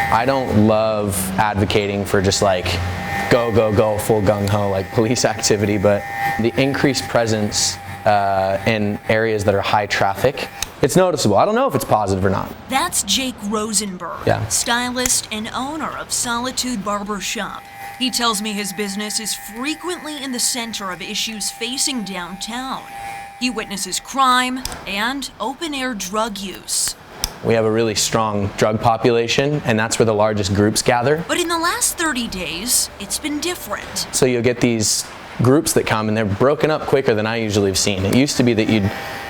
I don't love advocating for just like go, go, go, full gung-ho like police activity, but the increased presence in areas that are high traffic, it's noticeable. I don't know if it's positive or not. That's Jake Rosenberg, stylist and owner of Solitude Barber Shop. He tells me his business is frequently in the center of issues facing downtown. He witnesses crime and open-air drug use. We have a really strong drug population, and that's where the largest groups gather. But in the last 30 days, it's been different. So you'll get these groups that come, and they're broken up quicker than I usually have seen. It used to be that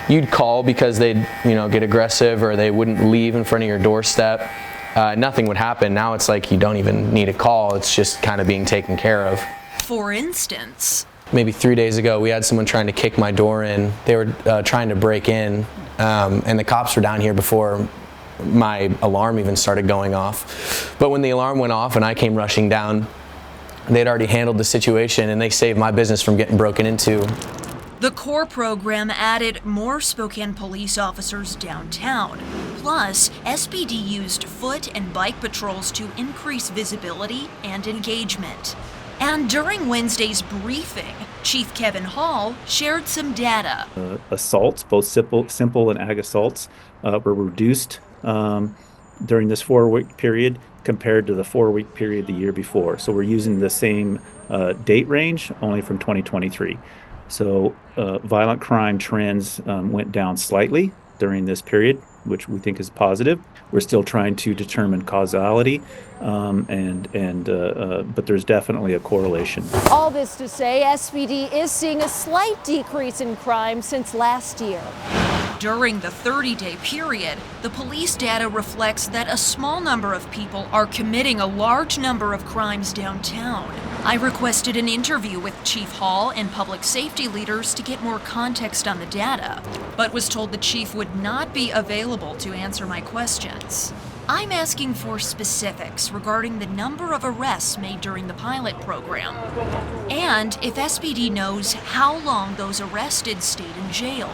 you'd call because they'd get aggressive, or they wouldn't leave in front of your doorstep. Nothing would happen. Now it's like you don't even need a call. It's just kind of being taken care of. For instance, maybe 3 days ago, we had someone trying to kick my door in. They were trying to break in, and the cops were down here before my alarm even started going off. But when the alarm went off and I came rushing down, they'd already handled the situation, and they saved my business from getting broken into. The CORE program added more Spokane police officers downtown. Plus, SPD used foot and bike patrols to increase visibility and engagement. And during Wednesday's briefing, Chief Kevin Hall shared some data. Assaults, both simple and ag assaults, were reduced during this 4-week period compared to the 4-week period the year before. So we're using the same date range, only from 2023. So violent crime trends went down slightly during this period, which we think is positive. We're still trying to determine causality, but there's definitely a correlation. All this to say, SPD is seeing a slight decrease in crime since last year. During the 30-day period, the police data reflects that a small number of people are committing a large number of crimes downtown. I requested an interview with Chief Hall and public safety leaders to get more context on the data, but was told the chief would not be available to answer my questions. I'm asking for specifics regarding the number of arrests made during the pilot program, and if SPD knows how long those arrested stayed in jail.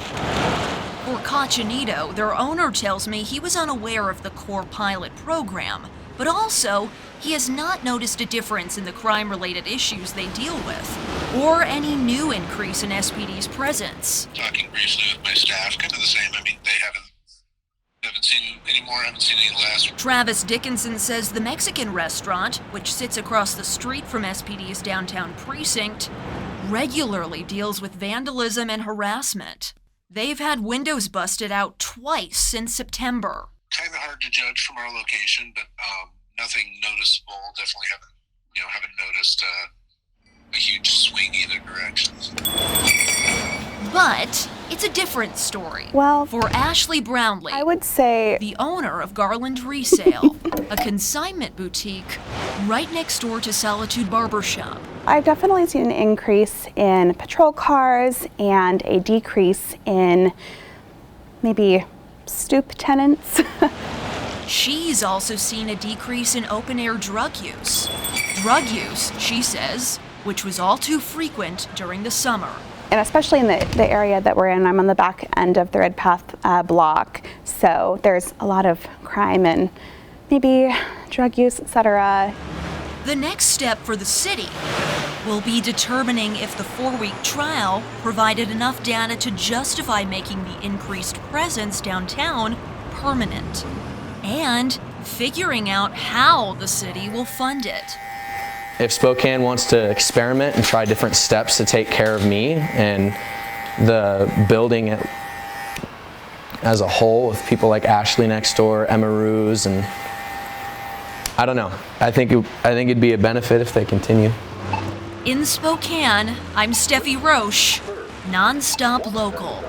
For Cochinito, their owner tells me he was unaware of the CORE pilot program, but also he has not noticed a difference in the crime-related issues they deal with, or any new increase in SPD's presence. Talking briefly with my staff, kind of the same. I mean, they haven't seen any more, haven't seen any less. Travis Dickinson says the Mexican restaurant, which sits across the street from SPD's downtown precinct, regularly deals with vandalism and harassment. They've had windows busted out twice since September. Kind of hard to judge from our location, but nothing noticeable. Definitely haven't noticed a huge swing either direction. But it's a different story. Well, for Ashley Brownlee, I would say the owner of Garland Resale, a consignment boutique right next door to Solitude Barber Shop. I've definitely seen an increase in patrol cars and a decrease in maybe stoop tenants. She's also seen a decrease in open-air drug use. Drug use, she says, which was all too frequent during the summer. And especially in the area that we're in, I'm on the back end of the Red Path block, so there's a lot of crime and maybe drug use, etc. The next step for the city will be determining if the 4-week trial provided enough data to justify making the increased presence downtown permanent, and figuring out how the city will fund it. If Spokane wants to experiment and try different steps to take care of me and the building as a whole, with people like Ashley next door, Emma Ruse, and I don't know. I think it'd be a benefit if they continue. In Spokane, I'm Steffi Roche, nonstop local.